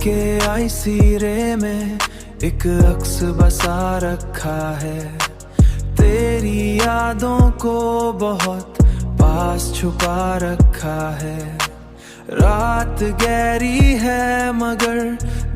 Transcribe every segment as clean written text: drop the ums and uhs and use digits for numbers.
के आई सिरे में एक अक्स बसा रखा है, तेरी यादों को बहुत पास छुपा रखा है। रात गहरी है मगर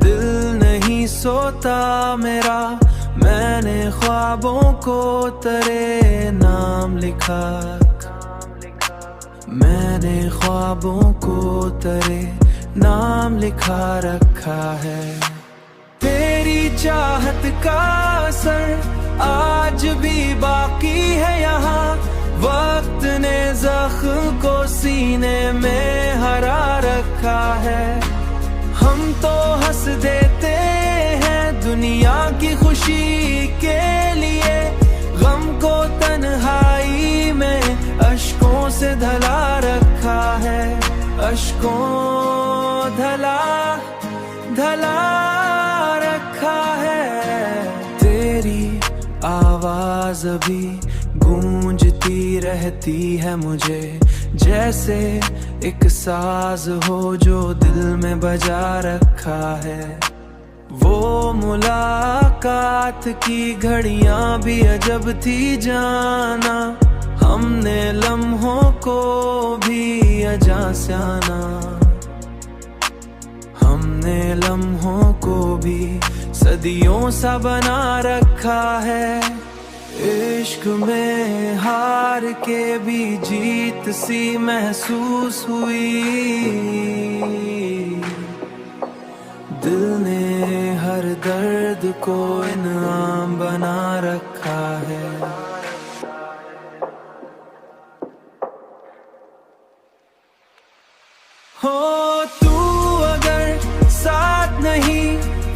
दिल नहीं सोता मेरा, मैंने ख्वाबों को तेरे नाम लिखा, मैंने ख्वाबों को तेरे नाम लिखा रखा है। तेरी चाहत का असर आज भी बाकी है यहाँ, वक्त ने जख्म को सीने में हरा रखा है। हम तो हंस देते हैं दुनिया की खुशी के लिए, गम को तन्हाई में अश्कों से धला रखा है, अश्कों धला धला रखा है। तेरी आवाज अभी गूंजती रहती है मुझे, जैसे एक साज हो जो दिल में बजा रखा है। वो मुलाकात की घड़ियां भी अजब थी जाना, हमने लम्हों को भी अजा स्याना, हमने लम्हों को भी सदियों सा बना रखा है। इश्क में हार के भी जीत सी महसूस हुई, दिल ने हर दर्द को इनाम बना रखा है। हो तू अगर साथ नहीं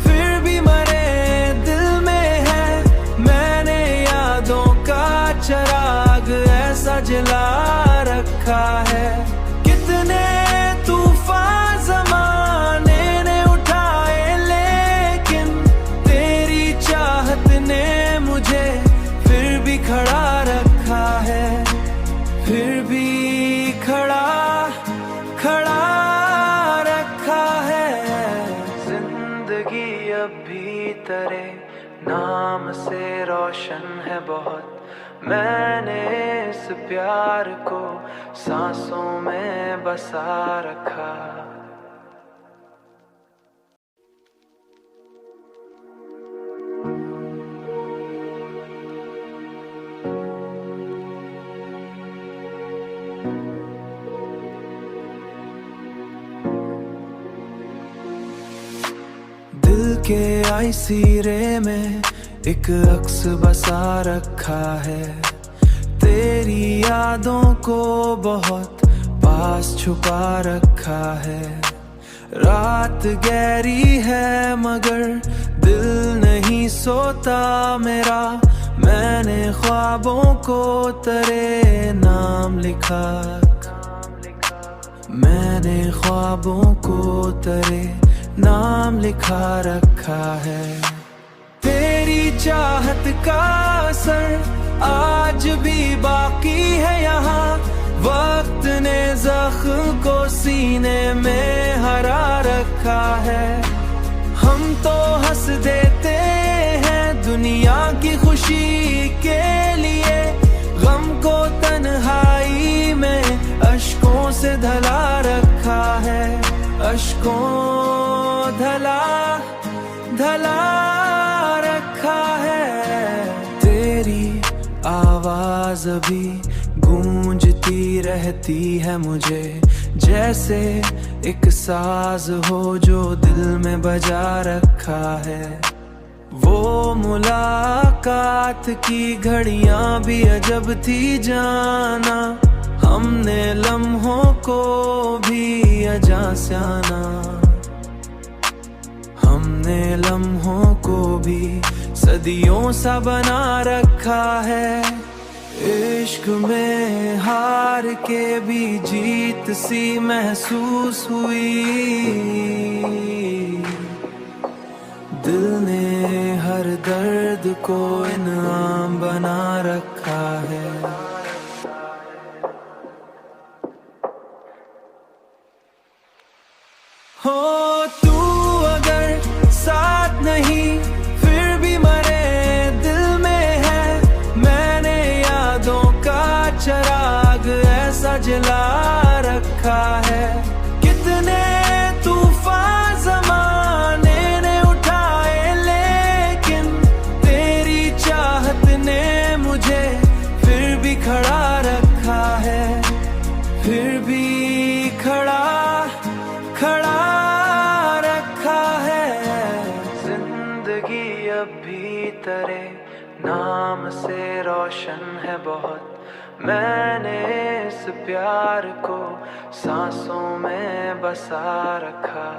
फिर भी मरे दिल में है, मैंने यादों का चिराग ऐसा जला रखा है। कितने तूफान ज़माने ने उठाए लेकिन तेरी चाहत ने मुझे फिर भी खड़ा रखा है, फिर भी खड़ा खड़ा रखा है। जिंदगी अब भी तेरे नाम से रोशन है बहुत, मैंने इस प्यार को सांसों में बसा रखा। दिल के आई सिरे में एक अक्स बसा रखा है, तेरी यादों को बहुत पास छुपा रखा है। रात गहरी है मगर दिल नहीं सोता मेरा, मैंने ख्वाबों को तेरे नाम लिखा, मैंने ख्वाबों को तेरे नाम लिखा रखा है। तेरी चाहत का असर आज भी बाकी है यहाँ, वक्त ने जख्म को सीने में हरा रखा है। हम तो हंस देते हैं दुनिया की खुशी के लिए, गम को तन्हाई में अश्कों से धला रखा है, अश्कों धला धला रखा है। तेरी आवाज अभी गूंजती रहती है मुझे, जैसे एक साज हो जो दिल में बजा रखा है। वो मुलाकात की घड़ियां भी अजब थी जाना, हमने लम्हों को भी अजा स्याना, हमने लम्हों को भी सदियों सा बना रखा है। इश्क में हार के भी जीत सी महसूस हुई, दिल ने हर दर्द को इनाम बना रखा है। हो तू अब भी तेरे नाम से रोशन है बहुत। मैंने इस प्यार को सांसों में बसा रखा।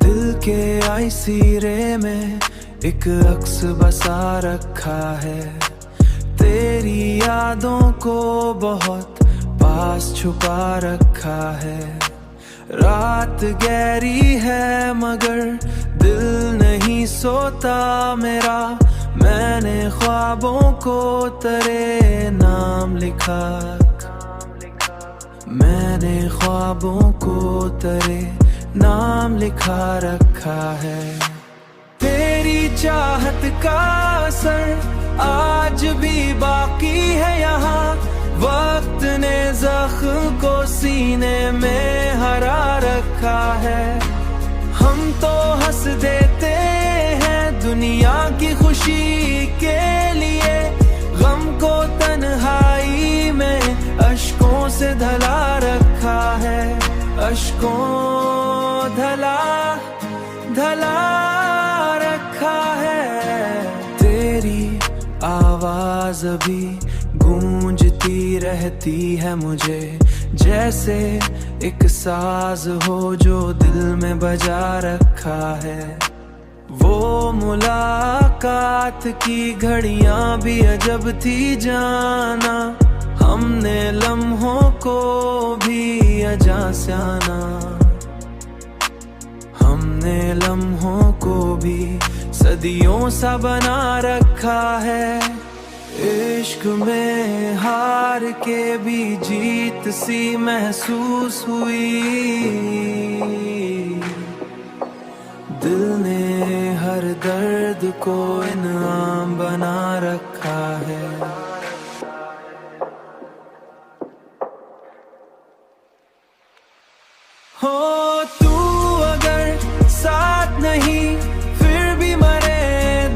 दिल के आईसीरे में एक अक्स बसा रखा है। तेरी यादों को बहुत पास छुपा रखा है। रात गहरी है मगर दिल नहीं सोता मेरा। मैंने ख्वाबों को तेरे नाम लिखा। मैंने ख्वाबों को तेरे नाम लिखा रखा है। तेरी चाहत का असर आज भी बाकी है यहाँ। वक्त ने जख्म को सीने में हरा रखा है। हम तो हंस देते हैं दुनिया की खुशी के लिए। गम को तन्हाई में अश्कों से धला रखा है। अश्कों धला रखा है। तेरी आवाज अभी गूंजती रहती है मुझे। जैसे एक साज हो जो दिल में बजा रखा है। वो मुलाकात की घड़ियां भी अजब थी जाना। हमने लम्हों को भी अजा स्याना। हमने लम्हों को भी सदियों सा बना रखा है। इश्क में हार के भी जीत सी महसूस हुई। दिल ने हर दर्द को इनाम बना रखा है। हो तू अगर साथ नहीं फिर भी मरे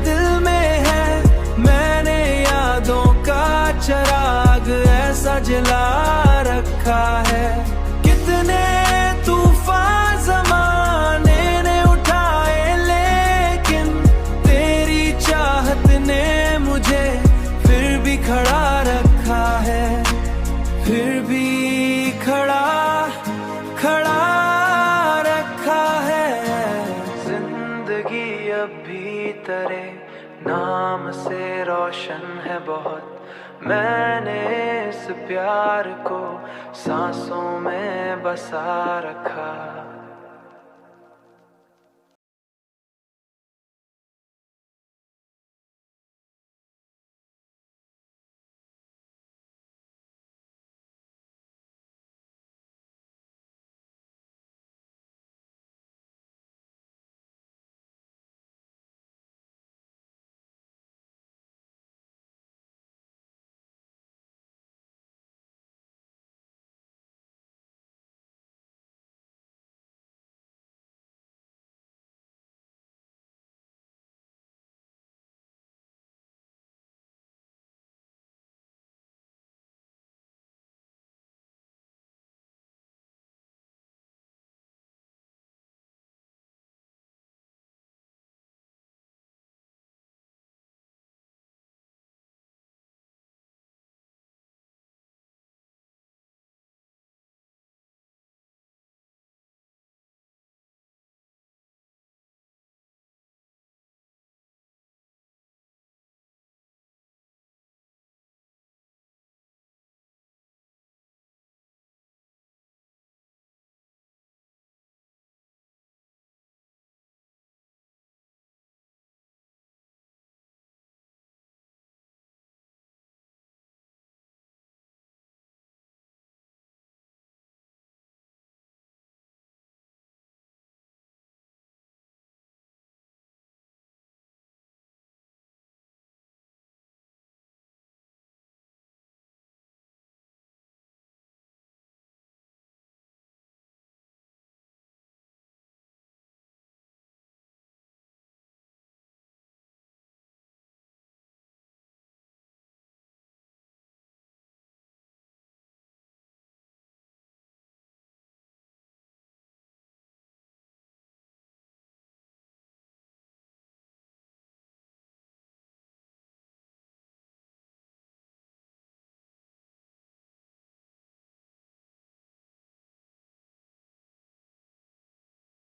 दिल में है। मैंने यादों का चिराग ऐसा जला रखा है। कितने तूफान ज़माने ने उठाए लेकिन तेरी चाहत ने मुझे फिर भी खड़ा रखा है। फिर भी खड़ा रखा है। जिंदगी अब भी तेरे नाम से रोशन है बहुत। मैंने इस प्यार को सांसों में बसा रखा।